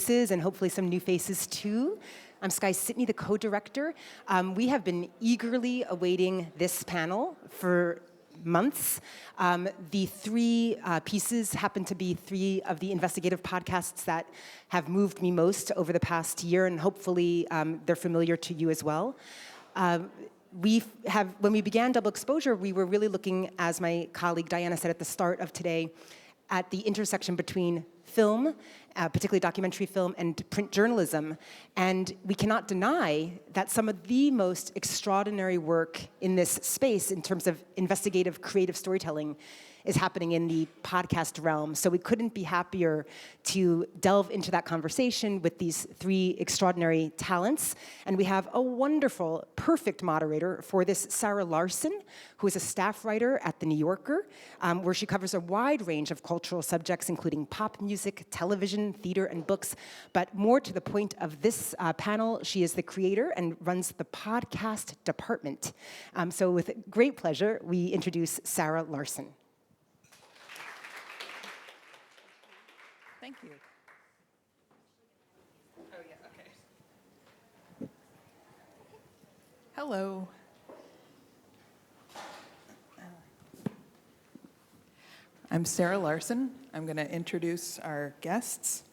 faces and hopefully some new faces too. I'm Skye Sitney, the co-director. We have been eagerly awaiting this panel for months. The three pieces happen to be three of the investigative podcasts that have moved me most over the past year, and hopefully they're familiar to you as well. When we began Double Exposure, we were really looking, as my colleague Diana said at the start of today, at the intersection between film, particularly documentary film, and print journalism. And we cannot deny that some of the most extraordinary work in this space in terms of investigative creative storytelling is happening in the podcast realm. So we couldn't be happier to delve into that conversation with these three extraordinary talents. And we have a wonderful, perfect moderator for this, Sarah Larson, who is a staff writer at The New Yorker, where she covers a wide range of cultural subjects, including pop music, television, theater, and books. But more to the point of this panel, she is the creator and runs the podcast department. So with great pleasure, we introduce Sarah Larson. Thank you. Oh, yeah, okay. Hello. I'm Sarah Larson. I'm going to introduce our guests.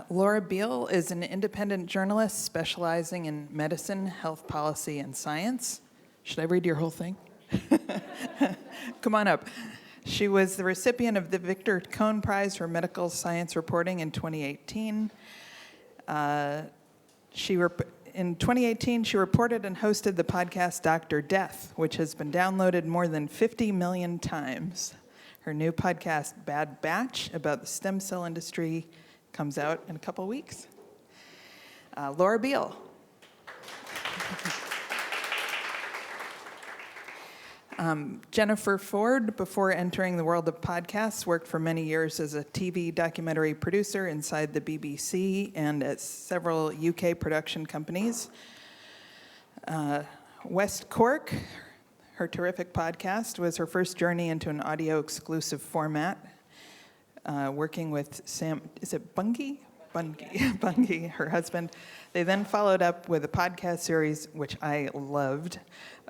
Laura Beal is an independent journalist specializing in medicine, health policy, and science. Should I read your whole thing? Come on up. She was the recipient of the Victor Cohn Prize for Medical Science Reporting in 2018. In 2018, she reported and hosted the podcast Dr. Death, which has been downloaded more than 50 million times. Her new podcast, Bad Batch, about the stem cell industry, comes out in a couple weeks. Laura Beal. Jennifer Ford, before entering the world of podcasts, worked for many years as a TV documentary producer inside the BBC and at several UK production companies. West Cork, her terrific podcast, was her first journey into an audio-exclusive format, working with Sam, is it Bungie? Bungie, her husband. They then followed up with a podcast series, which I loved,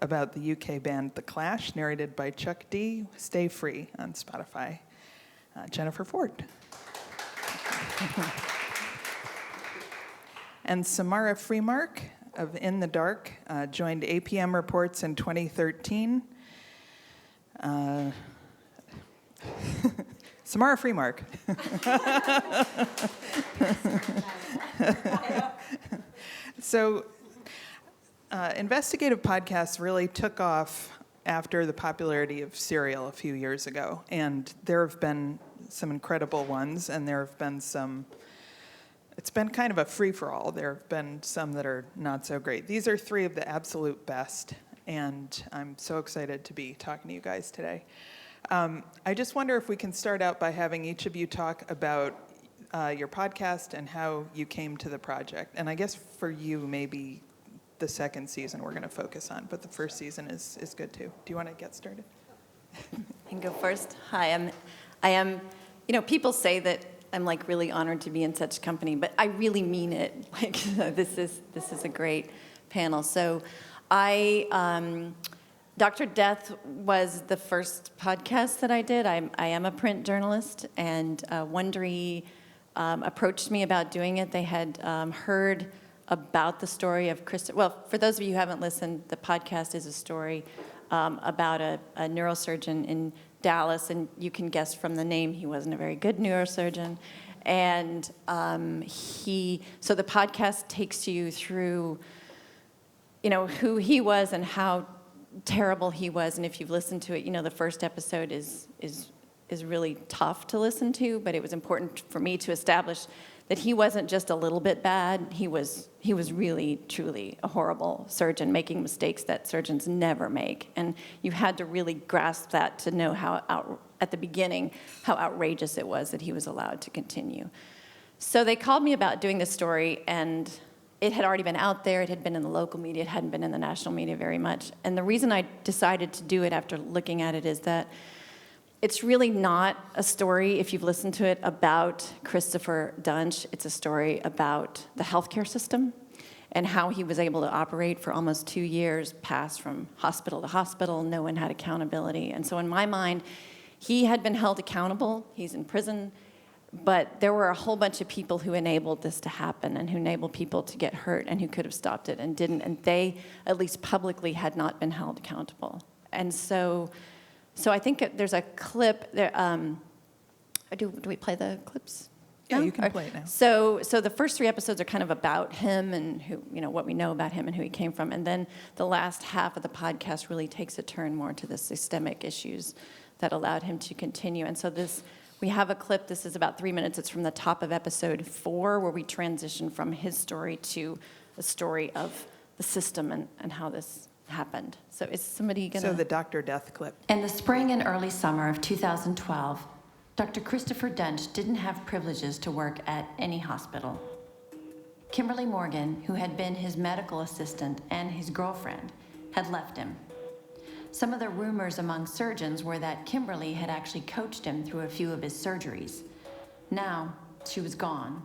about the UK band The Clash, narrated by Chuck D. Stay Free on Spotify. Jennifer Ford. And Samara Freemark of In the Dark joined APM Reports in 2013. Samara Freemark. So, investigative podcasts really took off after the popularity of Serial a few years ago, and there have been some incredible ones, and there have been some, it's been kind of a free-for-all. There have been some that are not so great. These are three of the absolute best, and I'm so excited to be talking to you guys today. I just wonder if we can start out by having each of you talk about your podcast and how you came to the project. And I guess for you, maybe the second season we're going to focus on, but the first season is good too. Do you want to get started? I can go first. Hi, I am, people say that I'm like really honored to be in such company, but I really mean it. Like, this is a great panel. So Dr. Death was the first podcast that I did. I am a print journalist, and Wondery approached me about doing it. They had heard about the story of well, for those of you who haven't listened, the podcast is a story about a neurosurgeon in Dallas, and you can guess from the name, he wasn't a very good neurosurgeon. And so the podcast takes you through, who he was and how terrible he was. And if you've listened to it, the first episode is really tough to listen to, but it was important for me to establish that he wasn't just a little bit bad. He was really, truly a horrible surgeon, making mistakes that surgeons never make. And you had to really grasp that to know at the beginning, how outrageous it was that he was allowed to continue. So they called me about doing this story, and it had already been out there. It had been in the local media. It hadn't been in the national media very much. And the reason I decided to do it after looking at it is that It's really not a story, if you've listened to it, about Christopher Dench. It's a story about the healthcare system and how he was able to operate for almost 2 years, pass from hospital to hospital. No one had accountability. And so in my mind, he had been held accountable. He's in prison. But there were a whole bunch of people who enabled this to happen and who enabled people to get hurt and who could have stopped it and didn't. And they, at least publicly, had not been held accountable. And so I think there's a clip there. Do we play the clips? Yeah, now? you can play it now. So the first 3 episodes are kind of about him and who, what we know about him and who he came from. And then the last half of the podcast really takes a turn more to the systemic issues that allowed him to continue. And so we have a clip. This is about 3 minutes. It's from the top of episode 4, where we transition from his story to a story of the system and how this happened. So is somebody going to... So the Dr. Death clip. In the spring and early summer of 2012, Dr. Christopher Dench didn't have privileges to work at any hospital. Kimberly Morgan, who had been his medical assistant and his girlfriend, had left him. Some of the rumors among surgeons were that Kimberly had actually coached him through a few of his surgeries. Now, she was gone.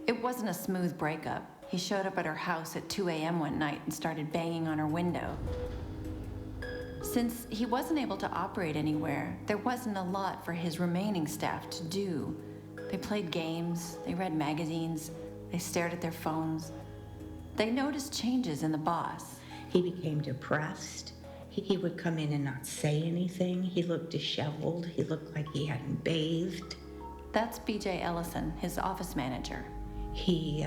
It wasn't a smooth breakup. He showed up at her house at 2 a.m. one night and started banging on her window. Since he wasn't able to operate anywhere, there wasn't a lot for his remaining staff to do. They played games, they read magazines, they stared at their phones. They noticed changes in the boss. He became depressed. He would come in and not say anything. He looked disheveled. He looked like he hadn't bathed. That's B.J. Ellison, his office manager. He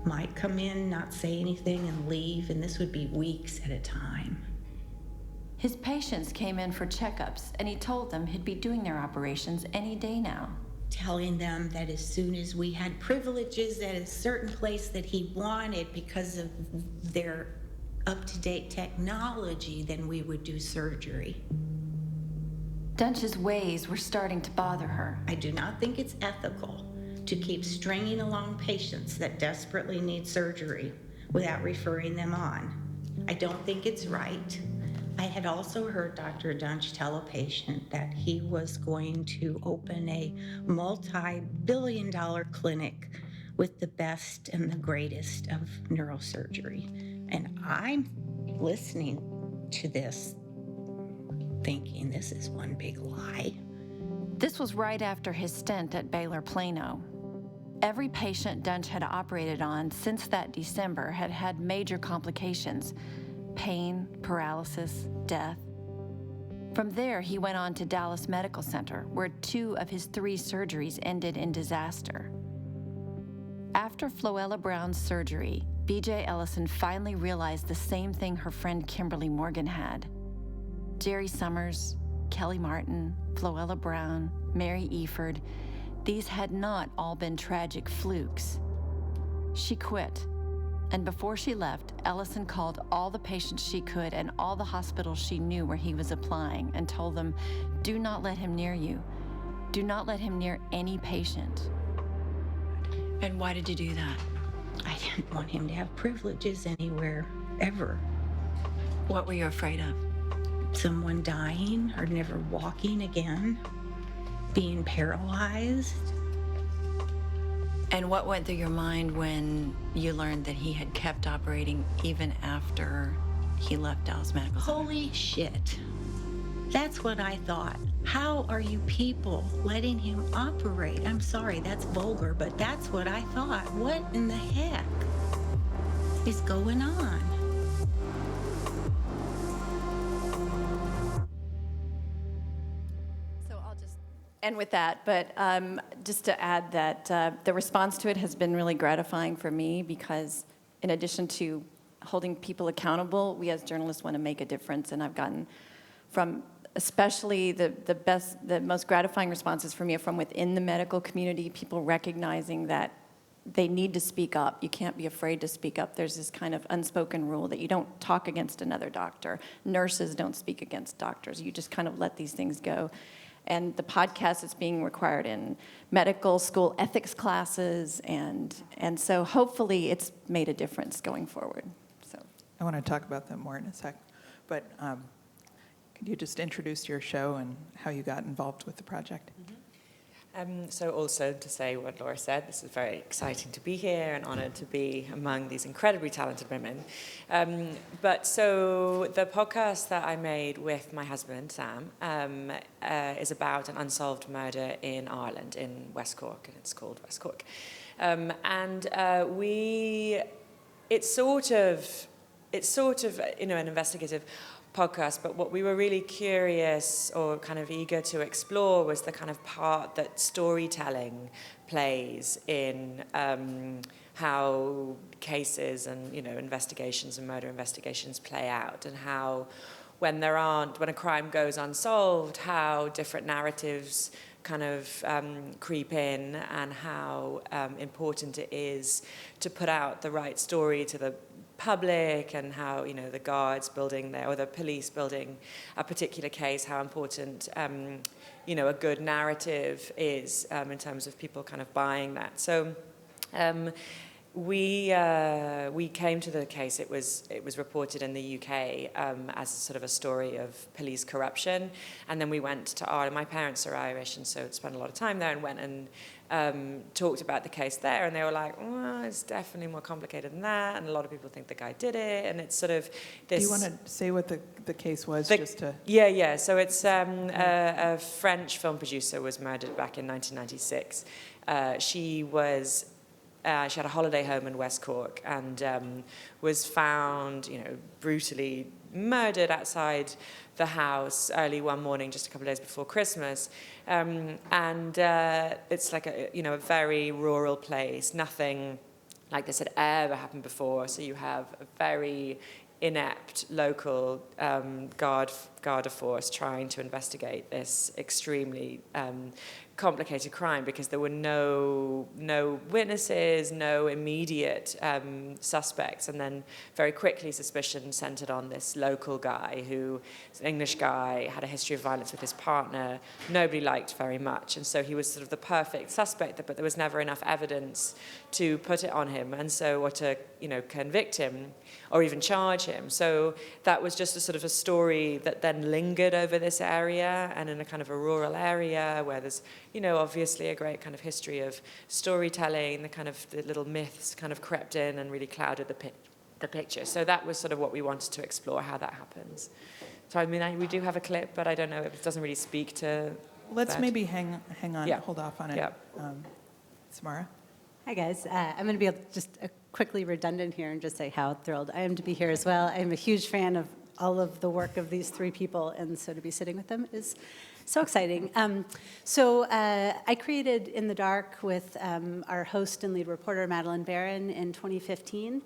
might come in, not say anything, and leave, and this would be weeks at a time. His patients came in for checkups, and he told them he'd be doing their operations any day now. Telling them that as soon as we had privileges at a certain place that he wanted because of their up-to-date technology, then we would do surgery. Dench's ways were starting to bother her. I do not think it's ethical to keep stringing along patients that desperately need surgery without referring them on. I don't think it's right. I had also heard Dr. Dench tell a patient that he was going to open a multi-billion-dollar clinic with the best and the greatest of neurosurgery. And I'm listening to this thinking this is one big lie. This was right after his stint at Baylor Plano. Every patient Dench had operated on since that December had had major complications: pain, paralysis, death. From there, he went on to Dallas Medical Center, where 2 of his 3 surgeries ended in disaster. After Floella Brown's surgery, B.J. Ellison finally realized the same thing her friend Kimberly Morgan had. Jerry Summers, Kelly Martin, Floella Brown, Mary Eford, these had not all been tragic flukes. She quit, and before she left, Ellison called all the patients she could and all the hospitals she knew where he was applying and told them, "Do not let him near you. Do not let him near any patient." And why did you do that? I didn't want him to have privileges anywhere, ever. What were you afraid of? Someone dying or never walking again, being paralyzed. And what went through your mind when you learned that he had kept operating even after he left Dallas Medical Center? Holy shit. That's what I thought. How are you people letting him operate? I'm sorry, that's vulgar, but that's what I thought. What in the heck is going on? So I'll just end with that, but just to add that the response to it has been really gratifying for me, because in addition to holding people accountable, we as journalists want to make a difference, and I've gotten from especially the most gratifying responses for me are from within the medical community, people recognizing that they need to speak up. You can't be afraid to speak up. There's this kind of unspoken rule that you don't talk against another doctor. Nurses don't speak against doctors. You just kind of let these things go. And the podcast is being required in medical school ethics classes, and so hopefully it's made a difference going forward. So I want to talk about that more in a sec. But Could you just introduce your show and how you got involved with the project? So also to say what Laura said, this is very exciting to be here and honored to be among these incredibly talented women. But so the podcast that I made with my husband, Sam, is about an unsolved murder in Ireland, in West Cork, and it's called West Cork. It's sort of, an investigative podcast, but what we were really curious or kind of eager to explore was the kind of part that storytelling plays in how cases and, investigations and murder investigations play out, and how when a crime goes unsolved, how different narratives kind of creep in, and how important it is to put out the right story to the public, and how the guards building there or the police building a particular case, how important a good narrative is in terms of people kind of buying that. So we came to the case. It was reported in the UK as sort of a story of police corruption, and then we went to Ireland. My parents are Irish, and so spent a lot of time there, and went and talked about the case there, and they were like, well, it's definitely more complicated than that, and a lot of people think the guy did it, and it's sort of this... Do you want to say what the case was, just to... Yeah. So it's a French film producer was murdered back in 1996. She had a holiday home in West Cork, and was found, brutally murdered outside the house early one morning, just a couple of days before Christmas. It's like a very rural place. Nothing like this had ever happened before. So you have a very inept local guard of force trying to investigate this extremely complicated crime, because there were no witnesses, no immediate suspects, and then very quickly suspicion centered on this local guy who is an English guy, had a history of violence with his partner, nobody liked very much, and so he was sort of the perfect suspect, but there was never enough evidence to put it on him, and so, or to convict him or even charge him. So that was just a sort of a story that then lingered over this area, and in a kind of a rural area where there's obviously a great kind of history of storytelling, the little myths kind of crept in and really clouded the picture. So that was sort of what we wanted to explore, how that happens. So we do have a clip, but I don't know, it doesn't really speak to Let's that. maybe hang on, hold off on it. Yeah. Samara? Hi, guys. I'm going to be just quickly redundant here and just say how thrilled I am to be here as well. I'm a huge fan of all of the work of these three people, and so to be sitting with them is so exciting. I created In the Dark with our host and lead reporter, Madeline Barron, in 2015.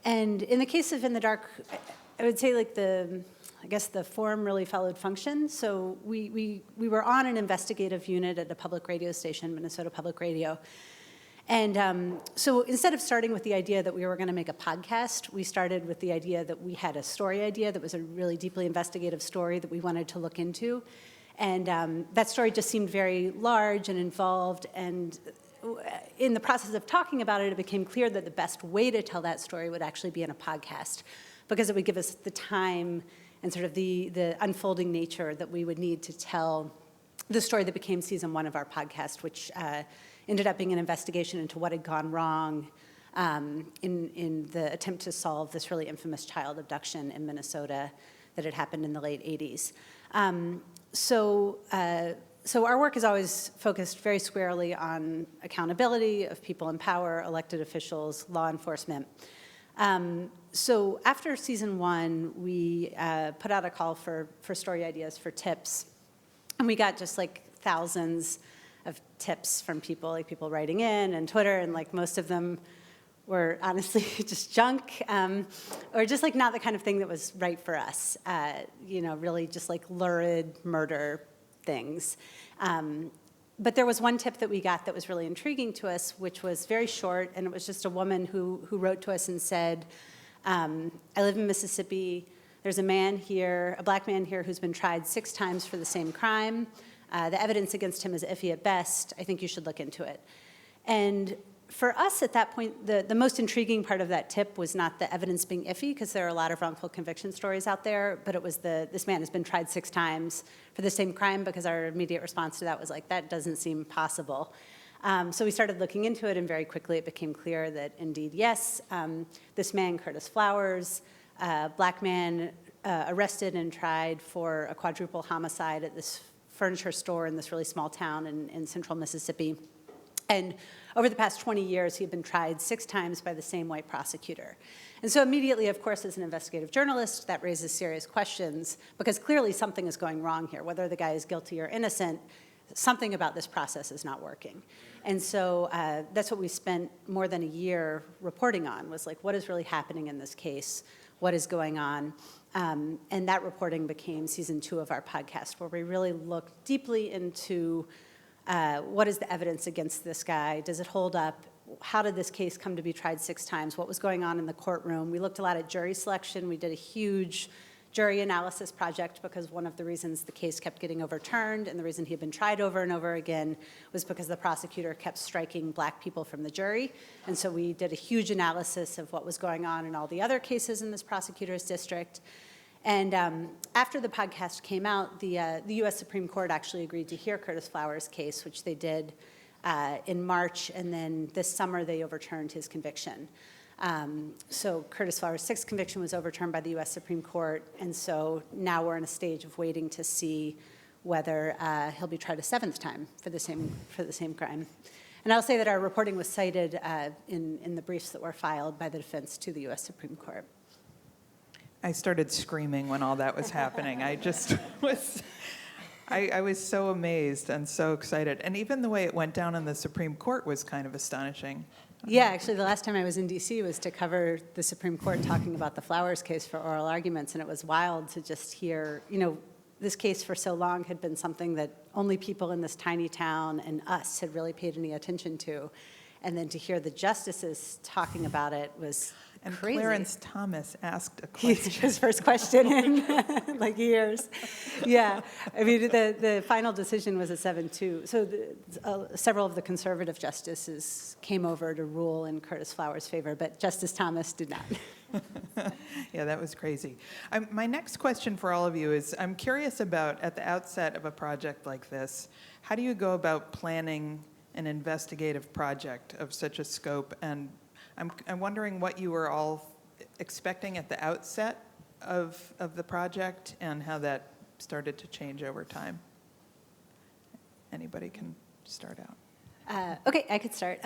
And in the case of In the Dark, I would say the form really followed function. So we were on an investigative unit at a public radio station, Minnesota Public Radio. And so instead of starting with the idea that we were going to make a podcast, we started with the idea that we had a story idea that was a really deeply investigative story that we wanted to look into. And that story just seemed very large and involved. And in the process of talking about it, it became clear that the best way to tell that story would actually be in a podcast, because it would give us the time and sort of the unfolding nature that we would need to tell the story that became season 1 of our podcast, which ended up being an investigation into what had gone wrong in the attempt to solve this really infamous child abduction in Minnesota that had happened in the late 80s. So our work is always focused very squarely on accountability of people in power, elected officials, law enforcement. So after season 1, we put out a call for story ideas, for tips, and we got just thousands of tips from people, people writing in and Twitter, and most of them were honestly just junk, or just not the kind of thing that was right for us. Really just lurid murder things. But there was one tip that we got that was really intriguing to us, which was very short, and it was just a woman who wrote to us and said, I live in Mississippi. There's a black man here who's been tried 6 times for the same crime. The evidence against him is iffy at best. I think you should look into it. And for us at that point, the most intriguing part of that tip was not the evidence being iffy, because there are a lot of wrongful conviction stories out there, but it was this man has been tried 6 times for the same crime, because our immediate response to that was like, that doesn't seem possible. So we started looking into it, and very quickly it became clear that indeed, yes, this man, Curtis Flowers, black man, arrested and tried for a quadruple homicide at this furniture store in this really small town in central Mississippi. And over the past 20 years, he had been tried 6 times by the same white prosecutor. And so immediately, of course, as an investigative journalist, that raises serious questions, because clearly something is going wrong here. Whether the guy is guilty or innocent, something about this process is not working. And so that's what we spent more than a year reporting on, was like, what is really happening in this case? What is going on? And that reporting became season 2 of our podcast, where we really looked deeply into what is the evidence against this guy? Does it hold up? How did this case come to be tried 6 times? What was going on in the courtroom? We looked a lot at jury selection. We did a huge jury analysis project, because one of the reasons the case kept getting overturned and the reason he had been tried over and over again was because the prosecutor kept striking black people from the jury. And so we did a huge analysis of what was going on in all the other cases in this prosecutor's district. And after the podcast came out, the U.S. Supreme Court actually agreed to hear Curtis Flowers' case, which they did in March, and then this summer they overturned his conviction. So Curtis Flowers' 6th conviction was overturned by the U.S. Supreme Court, and so now we're in a stage of waiting to see whether he'll be tried a 7th time for the same crime. And I'll say that our reporting was cited in the briefs that were filed by the defense to the U.S. Supreme Court. I started screaming when all that was happening. I just was, I was so amazed and so excited. And even the way it went down in the Supreme Court was kind of astonishing. Yeah, actually, the last time I was in D.C. was to cover the Supreme Court talking about the Flowers case for oral arguments, and it was wild to just hear, this case for so long had been something that only people in this tiny town and us had really paid any attention to. And then to hear the justices talking about it was And crazy. Clarence Thomas asked a question. His first question in like years. Yeah, I mean, the final decision was a 7-2. So several of the conservative justices came over to rule in Curtis Flowers' favor, but Justice Thomas did not. Yeah, that was crazy. My next question for all of you is, I'm curious about, at the outset of a project like this, how do you go about planning an investigative project of such a scope? And I'm wondering what you were all expecting at the outset of the project and how that started to change over time. Anybody can start out. Okay, I could start.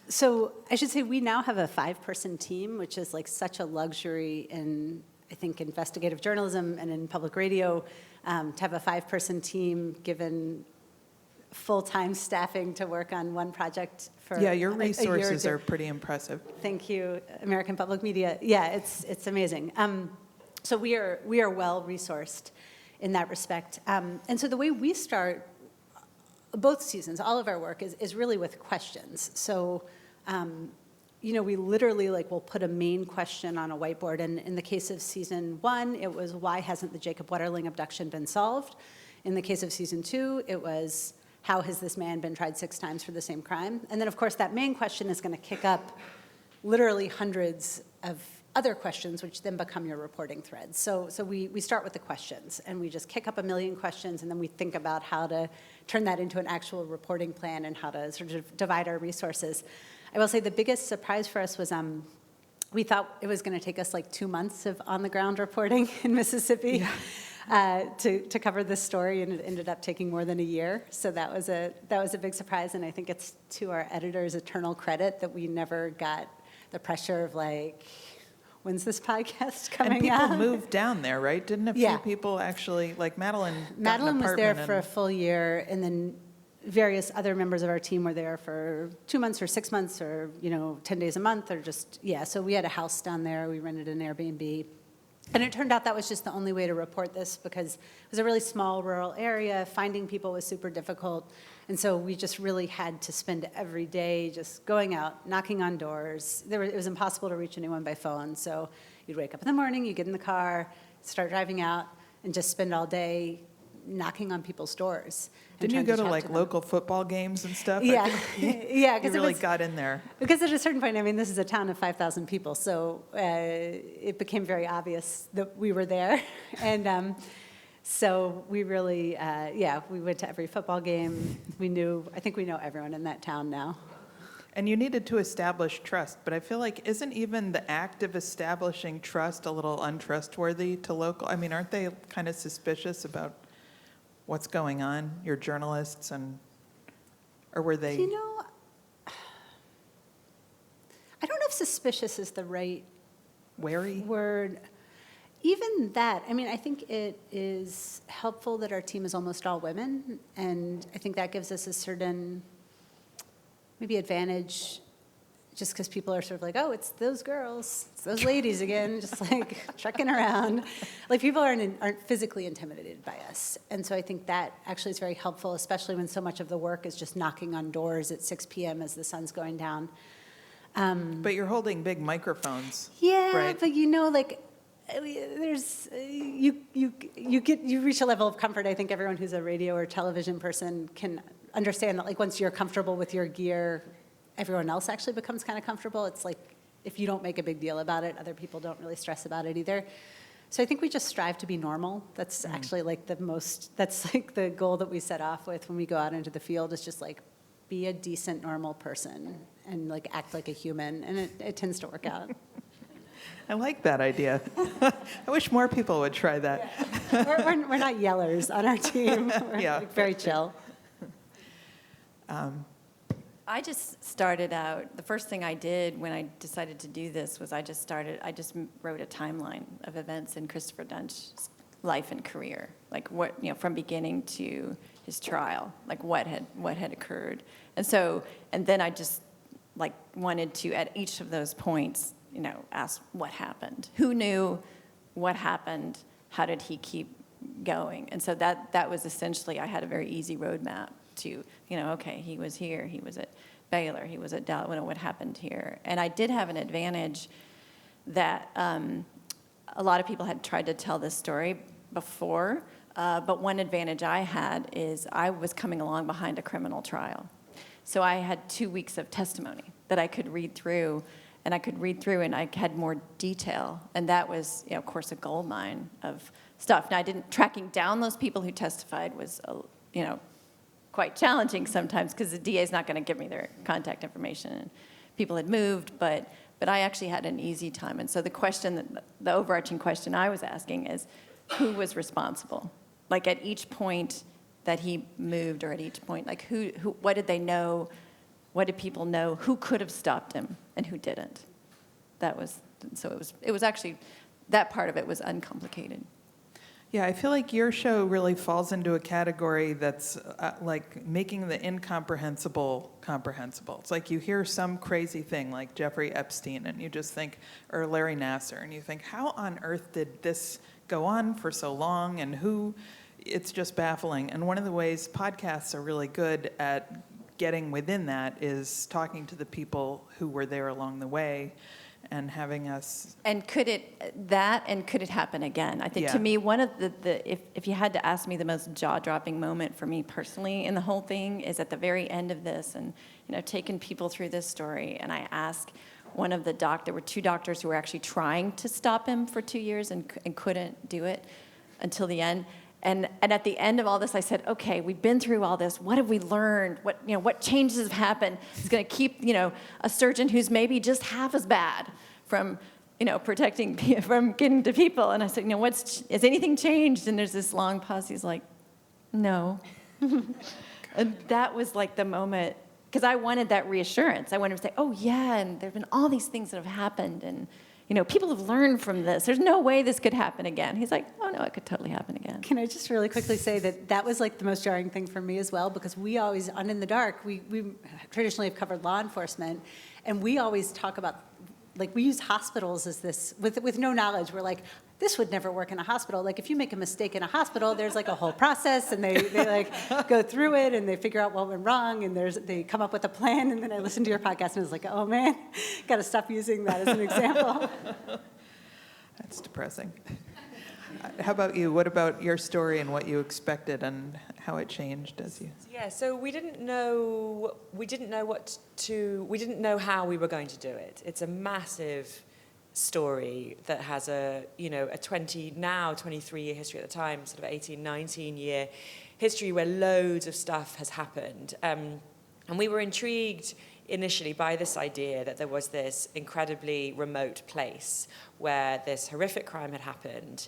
So I should say we now have a 5-person team, which is like such a luxury in, I think, investigative journalism and in public radio, to have a 5-person team given full-time staffing to work on one project for Yeah, your a year or resources two. are pretty impressive. Thank you, American Public Media. Yeah, it's amazing. So we are well resourced in that respect. And so the way we start both seasons, all of our work is really with questions. So, we literally will put a main question on a whiteboard. And in the case of season 1, it was, why hasn't the Jacob Wetterling abduction been solved? In the case of season 2, it was, how has this man been tried 6 times for the same crime? And then, of course, that main question is going to kick up literally hundreds of other questions, which then become your reporting threads. So we start with the questions, and we just kick up a million questions, and then we think about how to turn that into an actual reporting plan and how to sort of divide our resources. I will say the biggest surprise for us was we thought it was going to take us 2 months of on-the-ground reporting in Mississippi. Yeah. To cover this story, and it ended up taking more than a year. So that was a big surprise, and I think it's to our editor's eternal credit that we never got the pressure of when's this podcast coming out? And people moved down there, right? Didn't a few people actually, Madeline got an was there apartment for a full year, and then various other members of our team were there for 2 months or 6 months or 10 days a month or just, so we had a house down there. We rented an Airbnb. And it turned out that was just the only way to report this, because it was a really small rural area. Finding people was super difficult. And so we just really had to spend every day just going out, knocking on doors. It was impossible to reach anyone by phone. So you'd wake up in the morning, you get in the car, start driving out, and just spend all day knocking on people's doors. And Didn't you trying go to chat like them. local football games and stuff? Yeah, I feel like yeah, you really got in there. because at a certain point, I mean, this is a town of 5,000 people, so it became very obvious that we were there, and so we really, we went to every football game. I think we know everyone in that town now. And you needed to establish trust, but I feel like isn't even the act of establishing trust a little untrustworthy to local? I mean, aren't they kind of suspicious about what's going on, your journalists, or were they? You know, I don't know if suspicious is the right Wary? word. Even that, I mean, I think it is helpful that our team is almost all women, and I think that gives us a certain maybe advantage, just because people are sort of like, oh, it's those girls, it's those ladies again, just like trekking around. Like people aren't physically intimidated by us. And so I think that actually is very helpful, especially when so much of the work is just knocking on doors at 6 p.m. as the sun's going down. But you're holding big microphones. Yeah, right? but like, there's you reach a level of comfort. I think everyone who's a radio or television person can understand that, like, once you're comfortable with your gear, everyone else actually becomes kind of comfortable. It's like if you don't make a big deal about it, other people don't really stress about it either. So I think we just strive to be normal. That's actually like that's like the goal that we set off with when we go out into the field, is just like be a decent, normal person and like act like a human, and it tends to work out. I like that idea. I wish more people would try that. Yeah. We're not yellers on our team. We're like very chill. I just started out, the first thing I did when I decided to do this was I just wrote a timeline of events in Christopher Dench's life and career, like what, from beginning to his trial, like what had occurred. And then I just like wanted to, at each of those points, ask what happened, who knew what happened, how did he keep going? And so that was essentially, I had a very easy roadmap to, okay, he was here, he was at Baylor, he was at Dallas, what happened here. And I did have an advantage that a lot of people had tried to tell this story before, but one advantage I had is I was coming along behind a criminal trial. So I had 2 weeks of testimony that I could read through, and I had more detail. And that was, of course, a gold mine of stuff. Now, tracking down those people who testified was, quite challenging sometimes, because the DA is not going to give me their contact information. And people had moved, but I actually had an easy time. And so the overarching question I was asking is, who was responsible? Like at each point that he moved, or at each point, like who what did they know? What did people know? Who could have stopped him and who didn't? It was actually, that part of it was uncomplicated. Yeah, I feel like your show really falls into a category that's like making the incomprehensible comprehensible. It's like you hear some crazy thing like Jeffrey Epstein, and you just think, or Larry Nassar, and you think, how on earth did this go on for so long, and who? It's just baffling. And one of the ways podcasts are really good at getting within that is talking to the people who were there along the way, and having us. And could it happen again? I think to me, one of if you had to ask me the most jaw-dropping moment for me personally in the whole thing is at the very end of this, and taking people through this story, and I asked one of there were 2 doctors who were actually trying to stop him for 2 years and couldn't do it until the end. And at the end of all this, I said, okay, we've been through all this. What have we learned? What changes have happened? It's going to keep, a surgeon who's maybe just half as bad from, protecting, from getting to people. And I said, has anything changed? And there's this long pause. He's like, no. And that was like the moment, because I wanted that reassurance. I wanted to say, oh yeah, and there've been all these things that have happened, and people have learned from this. There's no way this could happen again. He's like, oh no, it could totally happen again. Can I just really quickly say that was like the most jarring thing for me as well, because we always, on In the Dark, we traditionally have covered law enforcement, and we always talk about, like, we use hospitals as this, with no knowledge. We're like, this would never work in a hospital. Like, if you make a mistake in a hospital, there's like a whole process, and they like go through it, and they figure out what went wrong, and they come up with a plan. And then I listened to your podcast, and I was like, oh man, got to stop using that as an example. That's depressing. How about you? What about your story and what you expected and how it changed as you? Yeah, so we didn't know how we were going to do it. It's a massive story that has a 23-year history at the time, sort of 18, 19-year history where loads of stuff has happened. And we were intrigued initially by this idea that there was this incredibly remote place where this horrific crime had happened,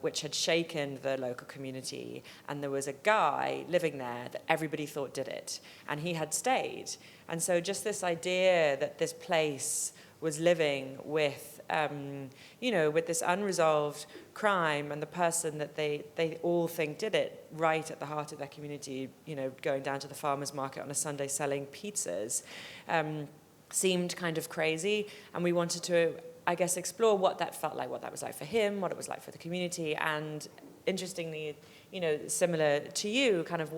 which had shaken the local community, and there was a guy living there that everybody thought did it, and he had stayed. And so just this idea that this place was living with, with this unresolved crime, and the person that they all think did it right at the heart of their community, going down to the farmer's market on a Sunday selling pizzas, seemed kind of crazy. And we wanted to, I guess, explore what that felt like, what that was like for him, what it was like for the community, and interestingly, similar to you, kind of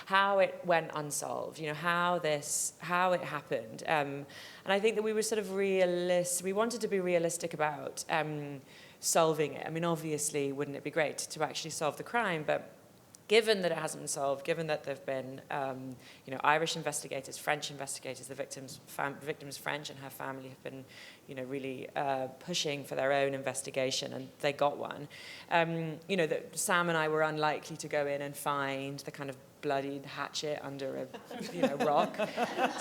how it went unsolved, how it happened. And I think that we were sort of we wanted to be realistic about solving it. I mean, obviously, wouldn't it be great to actually solve the crime, but given that it hasn't been solved, given that there have been, Irish investigators, French investigators, the victim's French and her family have been, really pushing for their own investigation, and they got one. That Sam and I were unlikely to go in and find the kind of bloodied hatchet under a rock.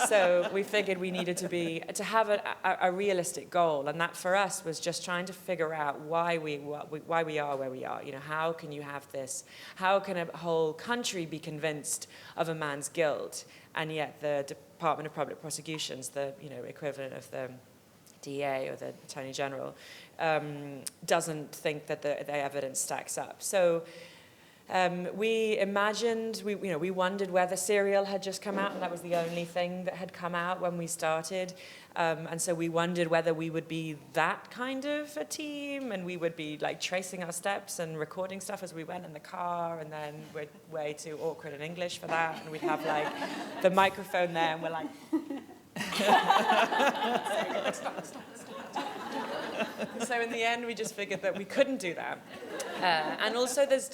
So we figured we needed to have a realistic goal, and that for us was just trying to figure out why we are where we are. How can you have this? How can a whole country be convinced of a man's guilt, and yet the Department of Public Prosecutions, the equivalent of the DA or the Attorney General, doesn't think that the evidence stacks up. So. We imagined, we wondered whether Serial had just come out, and that was the only thing that had come out when we started. And so we wondered whether we would be that kind of a team, and we would be like tracing our steps and recording stuff as we went in the car, and then we're way too awkward in English for that, and we'd have like the microphone there, and we're like... So in the end, we just figured that we couldn't do that. And also there's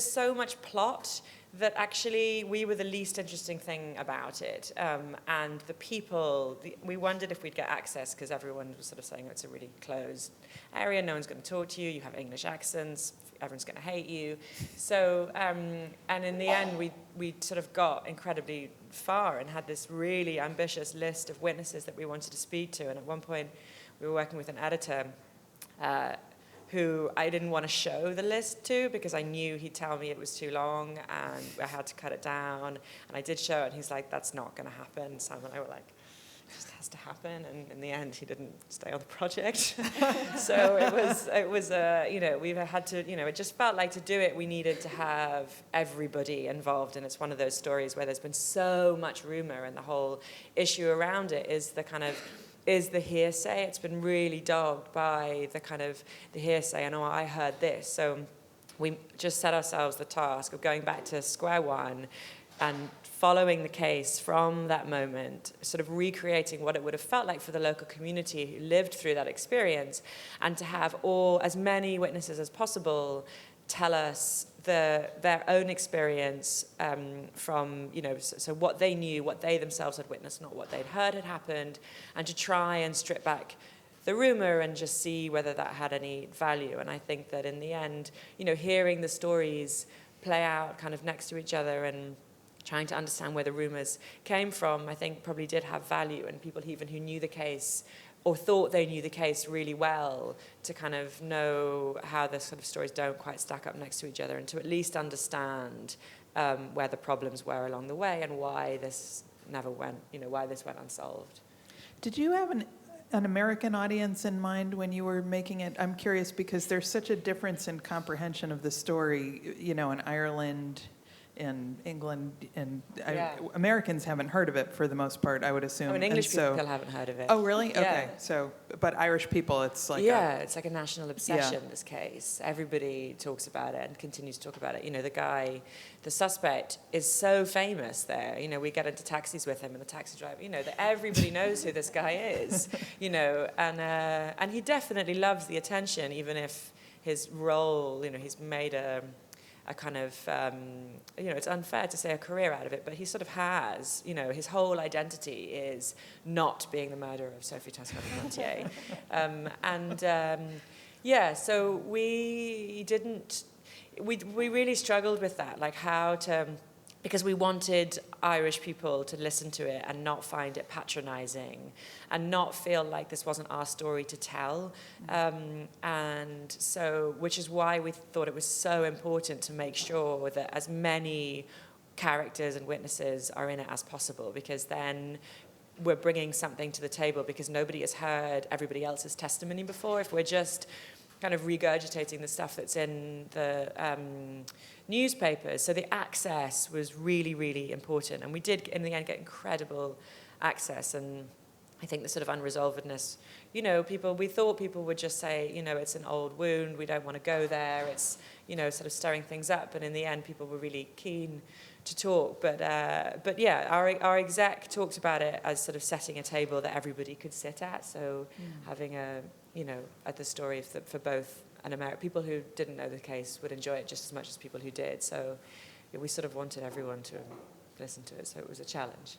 so much plot that actually we were the least interesting thing about it. And the people, we wondered if we'd get access, because everyone was sort of saying, it's a really closed area, no one's going to talk to you, you have English accents, everyone's going to hate you. So, and in the end, we sort of got incredibly far and had this really ambitious list of witnesses that we wanted to speak to. And at one point, we were working with an editor who I didn't want to show the list to, because I knew he'd tell me it was too long and I had to cut it down. And I did show it, and he's like, that's not going to happen. Sam and I were like, it just has to happen. And in the end, he didn't stay on the project. So it was we had to, it just felt like to do it, we needed to have everybody involved. And it's one of those stories where there's been so much rumor, and the whole issue around it is the hearsay. It's been really dogged by the hearsay. I know I heard this. So we just set ourselves the task of going back to square one and following the case from that moment, sort of recreating what it would have felt like for the local community who lived through that experience, and to have as many witnesses as possible tell us their own experience from, so what they knew, what they themselves had witnessed, not what they'd heard had happened, and to try and strip back the rumor and just see whether that had any value. And I think that in the end, hearing the stories play out kind of next to each other and trying to understand where the rumors came from, I think probably did have value, and people even who knew the case or thought they knew the case really well, to kind of know how the sort of stories don't quite stack up next to each other, and to at least understand where the problems were along the way and why this never went, why this went unsolved. Did you have an American audience in mind when you were making it? I'm curious, because there's such a difference in comprehension of the story, in Ireland, in England, and Americans haven't heard of it for the most part, I would assume. I mean, English people haven't heard of it. Oh, really? Yeah. Okay. So, but Irish people, it's like it's like a national obsession, this case. Everybody talks about it and continues to talk about it. The guy, the suspect, is so famous there. We get into taxis with him, and the taxi driver, that everybody knows who this guy is, and he definitely loves the attention, even if his role, he's made a kind of, it's unfair to say a career out of it, but he sort of has, his whole identity is not being the murderer of Sophie Tascott-Montier. So we really struggled with that, like how to, because we wanted Irish people to listen to it and not find it patronizing and not feel like this wasn't our story to tell. And so, which is why we thought it was so important to make sure that as many characters and witnesses are in it as possible, because then we're bringing something to the table, because nobody has heard everybody else's testimony before. If we're just kind of regurgitating the stuff that's in the newspapers. So the access was really, really important. And we did, in the end, get incredible access. And I think the sort of unresolvedness, we thought people would just say, it's an old wound, we don't want to go there, it's, sort of stirring things up. And in the end, people were really keen to talk. But yeah, our exec talked about it as sort of setting a table that everybody could sit at. So having at the story for both people who didn't know the case would enjoy it just as much as people who did. So we sort of wanted everyone to listen to it. So it was a challenge.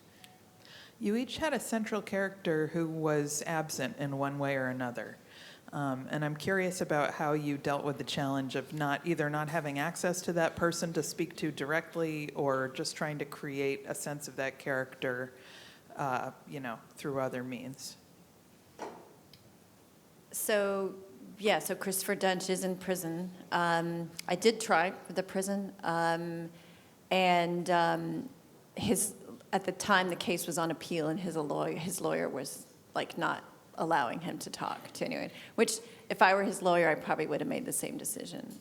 You each had a central character who was absent in one way or another. And I'm curious about how you dealt with the challenge of either not having access to that person to speak to directly, or just trying to create a sense of that character, through other means. So Christopher Dench is in prison. I did try for the prison, at the time the case was on appeal, and his lawyer was like not allowing him to talk to anyone. Which, if I were his lawyer, I probably would have made the same decision.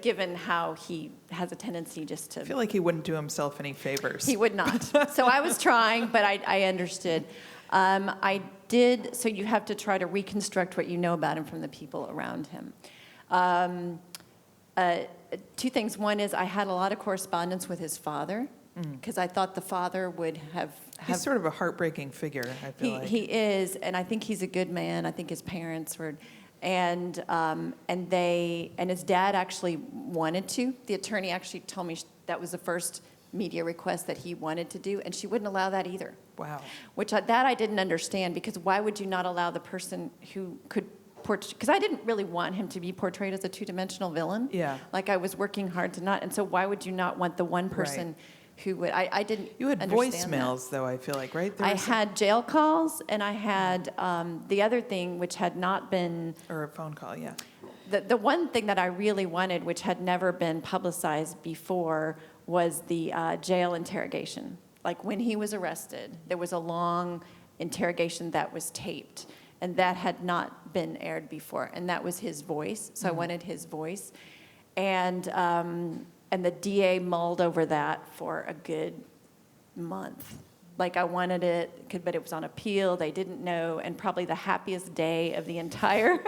Given how he has a tendency just to. I feel like he wouldn't do himself any favors. He would not. So I was trying, but I understood. I did, so you have to try to reconstruct what you know about him from the people around him. Two things. One is I had a lot of correspondence with his father, because I thought the father would have... He's sort of a heartbreaking figure, I feel like. He is, and I think he's a good man. I think his parents were... And his dad actually wanted to. The attorney actually told me that was the first media request that he wanted to do, and she wouldn't allow that either. Wow. That I didn't understand, because why would you not allow the person who could portray, because I didn't really want him to be portrayed as a two-dimensional villain. Yeah. Like, I was working hard to not, and so why would you not want the one person who would, I didn't You had understand voicemails, that. Though, I feel like, right? I had jail calls, and I had the other thing, which had not been... Or a phone call, yeah. The one thing that I really wanted, which had never been publicized before, was the jail interrogation. Like, when he was arrested, there was a long interrogation that was taped, and that had not been aired before, and that was his voice. So I wanted his voice, and the DA mulled over that for a good month. Like, I wanted it, but it was on appeal. They didn't know, and probably the happiest day of the entire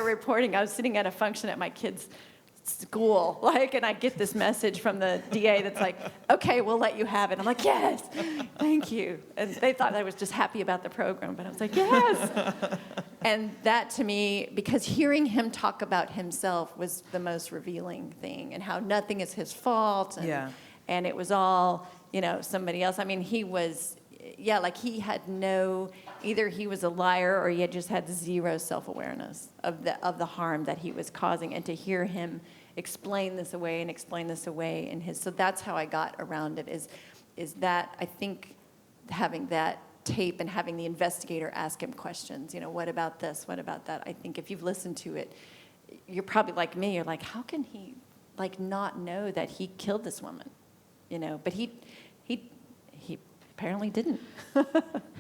reporting. I was sitting at a function at my kids' school, and I get this message from the DA that's like, "Okay, we'll let you have it." I'm like, "Yes, thank you." And they thought I was just happy about the program, but I was like, "Yes." And that, to me, because hearing him talk about himself was the most revealing thing, and how nothing is his fault, and it was all, somebody else. I mean, he was, he had either he was a liar, or he had just had zero self-awareness of the harm that he was causing, and to hear him explain this away in his, so that's how I got around it, is that I think having that tape and having the investigator ask him questions, what about this, what about that, I think if you've listened to it, you're probably like me, you're like, how can he not know that he killed this woman, but he apparently didn't.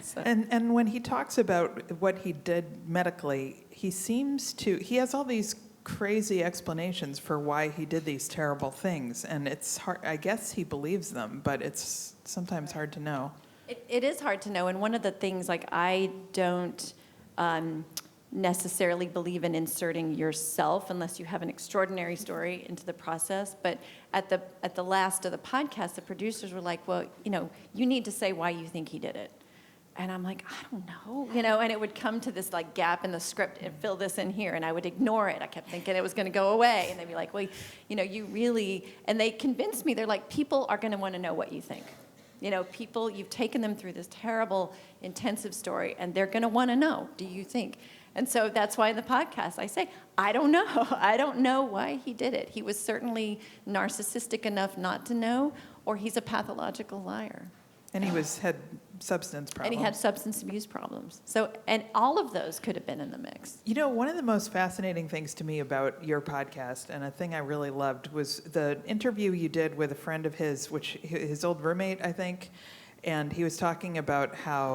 So. And when he talks about what he did medically, he has all these crazy explanations for why he did these terrible things, and it's hard, I guess he believes them, but it's sometimes hard to know. It is hard to know, and one of the things, I don't necessarily believe in inserting yourself unless you have an extraordinary story into the process, but at the last of the podcast, the producers were like, well, you need to say why you think he did it. And I'm like, I don't know, and it would come to this like gap in the script and fill this in here, and I would ignore it. I kept thinking it was going to go away, and they'd be like, well, you really, and they convinced me, they're like, people are going to want to know what you think. People, you've taken them through this terrible, intensive story, and they're going to want to know, do you think? And so that's why in the podcast I say, I don't know. I don't know why he did it. He was certainly narcissistic enough not to know, or he's a pathological liar. And he had substance problems. And he had substance abuse problems. So, and all of those could have been in the mix. One of the most fascinating things to me about your podcast, and a thing I really loved, was the interview you did with a friend of his, which his old roommate, I think, and he was talking about how